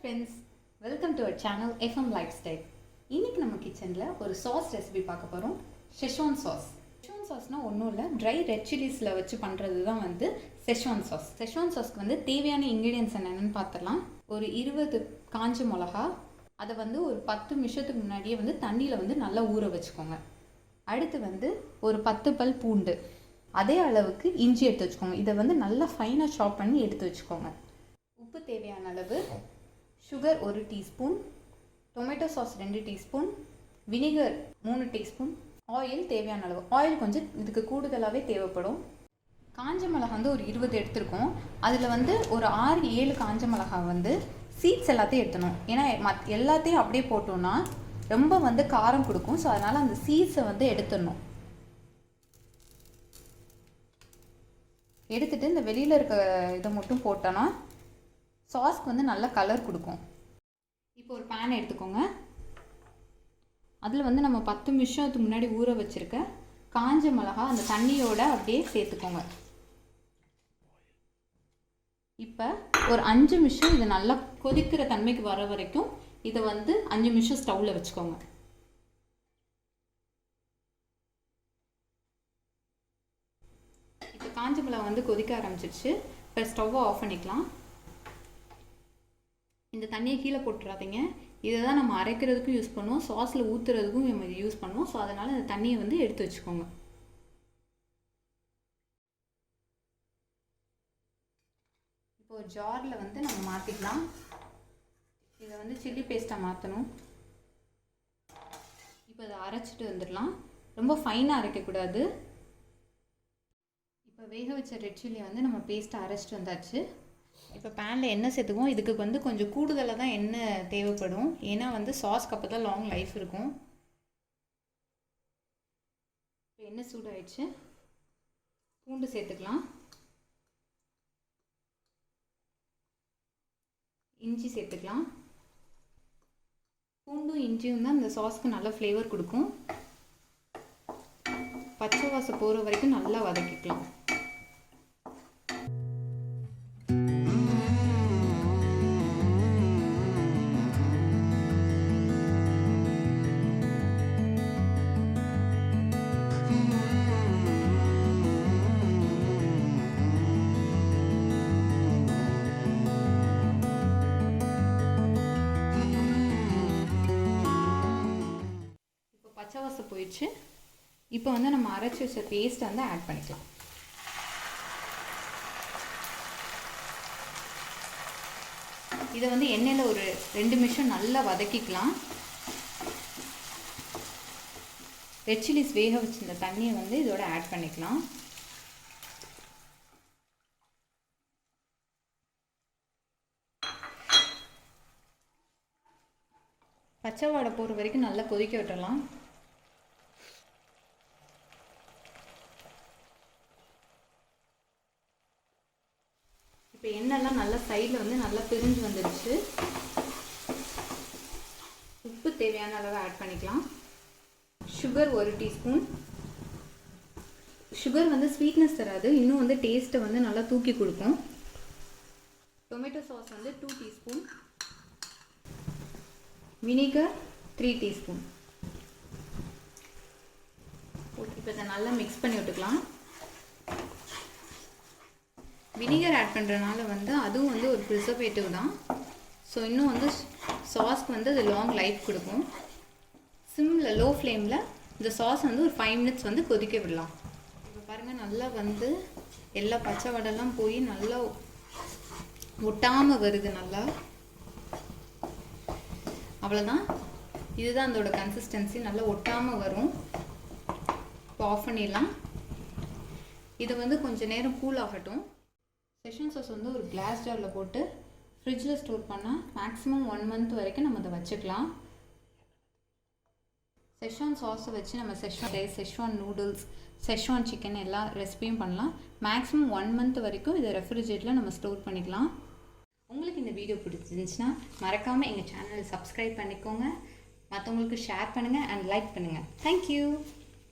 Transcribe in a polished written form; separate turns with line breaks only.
Friends, welcome to our channel FM lifestyle. இன்னைக்கு நம்ம கிச்சனில் ஒரு சாஸ் ரெசிபி பார்க்க போகிறோம். Schezwan sauce. ஷெஸ்வான் சாஸ்னால் ஒன்றும் இல்லை, ட்ரை ரெட் சில்லிஸில் வச்சு பண்ணுறது தான் வந்து ஷெஸ்வான் சாஸ். ஷெஸ்வான் சாஸ்க்கு வந்து தேவையான இன்க்ரீடியன்ஸ் என்னென்னு பார்த்துடலாம். ஒரு 20 காஞ்ச மிளகா, அதை வந்து ஒரு 10 நிமிஷத்துக்கு முன்னாடியே வந்து தண்ணியில் வந்து நல்லா ஊற வச்சுக்கோங்க. அடுத்து வந்து ஒரு 10 பல் பூண்டு, அதே அளவுக்கு இஞ்சி எடுத்து வச்சுக்கோங்க. இதை வந்து நல்லா ஃபைனாக சாப் பண்ணி எடுத்து வச்சுக்கோங்க. உப்பு தேவையான அளவு, sugar 1 teaspoon, tomato sauce 2 teaspoon, vinegar 3 teaspoon, oil தேவையான அளவு. ஆயில் கொஞ்சம் இதுக்கு கூடுதலாகவே தேவைப்படும். காஞ்ச மிளகா வந்து ஒரு 20 எடுத்துருக்கோம். அதில் வந்து ஒரு 6-7 காஞ்ச மிளகா வந்து சீட்ஸ் எல்லாத்தையும் எடுத்துணும். ஏன்னா எல்லாத்தையும் அப்படியே போட்டோன்னா ரொம்ப வந்து காரம் கொடுக்கும். ஸோ அதனால் அந்த சீட்ஸை வந்து எடுத்துடணும். எடுத்துகிட்டு இந்த வெளியில் இருக்க இதை மட்டும் போட்டோன்னா சாஸ்க்கு வந்து நல்ல கலர் கொடுக்கும். இப்போ ஒரு பேன் எடுத்துக்கோங்க. அதில் வந்து நம்ம 10 நிமிஷத்துக்கு முன்னாடி ஊற வச்சுருக்க காஞ்ச மிளகா அந்த தண்ணியோட அப்படியே சேர்த்துக்கோங்க. இப்போ ஒரு 5 நிமிஷம் இது நல்லா கொதிக்கிற தன்மைக்கு வர வரைக்கும் இதை வந்து 5 நிமிஷம் ஸ்டவ்வில் வச்சுக்கோங்க. இப்போ காஞ்ச மிளகா வந்து கொதிக்க ஆரம்பிச்சிருச்சு. இப்போ ஸ்டவ்வை ஆஃப் பண்ணிக்கலாம். இந்த தண்ணியை கீழே போட்டுறாதீங்க. இதை தான் நம்ம அரைக்கிறதுக்கும் யூஸ் பண்ணுவோம், சாஸில் ஊற்றுறதுக்கும் நம்ம யூஸ் பண்ணுவோம். ஸோ அதனால் இந்த தண்ணியை வந்து எடுத்து வச்சுக்கோங்க. இப்போ ஒரு ஜாரில் வந்து நம்ம மாற்றிக்கலாம். இதை வந்து சில்லி பேஸ்ட்டாக மாற்றணும். இப்போ அதை அரைச்சிட்டு வந்துடலாம். ரொம்ப ஃபைனாக அரைக்கக்கூடாது. இப்போ வேக வச்ச ரெட் சில்லியை வந்து நம்ம பேஸ்ட்டை அரைச்சிட்டு வந்தாச்சு. இப்போ பேனில் எண்ணெய் சேர்த்துக்குவோம். இதுக்கு வந்து கொஞ்சம் கூடுதலாக தான் எண்ணெய் தேவைப்படும். ஏன்னா வந்து சாஸ்க்கு அப்போ தான் லாங் லைஃப் இருக்கும். இப்போ எண்ணெய் சூடாயிடுச்சு. பூண்டு சேர்த்துக்கலாம். இஞ்சி சேர்த்துக்கலாம். பூண்டும் இஞ்சியும் தான் இந்த சாஸ்க்கு நல்ல ஃப்ளேவர் கொடுக்கும். பச்சை வாசம் போகிற வரைக்கும் நல்லா வதக்கிக்கலாம். பச்சை வாசம் போயிடுச்சு. இப்போ வந்து நம்ம அரைச்சி வச்ச பேஸ்ட் வந்து ஆட் பண்ணிக்கலாம். இதை வந்து எண்ணெயில் ஒரு 2 நிமிஷம் நல்லா வதக்கிக்கலாம். ரெட் சில்லிஸ் வேக வச்சிருந்த தண்ணியை வந்து இதோட ஆட் பண்ணிக்கலாம். பச்சை வாடை போகிற வரைக்கும் நல்லா கொதிக்க விட்டுடலாம். இப்போ எண்ணெய்லாம் நல்லா சைடில் வந்து நல்லா பிரிஞ்சு வந்துடுச்சு. உப்பு தேவையான அளவு ஆட் பண்ணிக்கலாம். Sugar 1 teaspoon. சுகர் வந்து ஸ்வீட்னஸ் தராது, இன்னும் வந்து டேஸ்ட்டை வந்து நல்லா தூக்கி கொடுக்கும். டொமேட்டோ சாஸ் வந்து 2 டீஸ்பூன். Vinegar 3 teaspoon. இப்போ இதை நல்லா மிக்ஸ் பண்ணி விட்டுக்கலாம். வினிகர் ஆட் பண்ணுறதுனால வந்து அதுவும் வந்து ஒரு ப்ரிசர்வேட்டிவ் தான். ஸோ இன்னும் வந்து சாஸ்க்கு வந்து அது லாங் லைஃப் கொடுக்கும். சிம்மில் லோ ஃப்ளேமில் இந்த சாஸ் வந்து ஒரு 5 மினிட்ஸ் வந்து கொதிக்க விடலாம். இப்போ பாருங்கள், நல்லா வந்து எல்லா பச்சை வடைலாம் போய் நல்லா ஒட்டாமல் வருது. நல்லா அவ்வளோதான். இதுதான் அதோட கன்சிஸ்டன்சி. நல்லா ஒட்டாமல் வரும். இப்போ ஆஃப் பண்ணிடலாம். இதை வந்து கொஞ்சம் நேரம் கூல் ஆகட்டும். ஷெஸ்வான் சாஸ் வந்து ஒரு கிளாஸ் ஜாரில் போட்டு ஃப்ரிட்ஜில் ஸ்டோர் பண்ணால் மேக்ஸிமம் 1 மந்த் வரைக்கும் நம்ம அதை வச்சுக்கலாம். ஷெஸ்வான் சாஸை வச்சு நம்ம schezwan rice, schezwan noodles, schezwan chicken எல்லா ரெசிபியும் பண்ணலாம். மேக்ஸிமம் 1 மந்த் வரைக்கும் இதை ரெஃப்ரிஜரேட்டரில் நம்ம ஸ்டோர் பண்ணிக்கலாம். உங்களுக்கு இந்த வீடியோ பிடிச்சிருந்துச்சுன்னா மறக்காமல் எங்கள் சேனலை சப்ஸ்கிரைப் பண்ணிக்கோங்க. மற்றவங்களுக்கு ஷேர் பண்ணுங்கள் அண்ட் லைக் பண்ணுங்கள். தேங்க்யூ.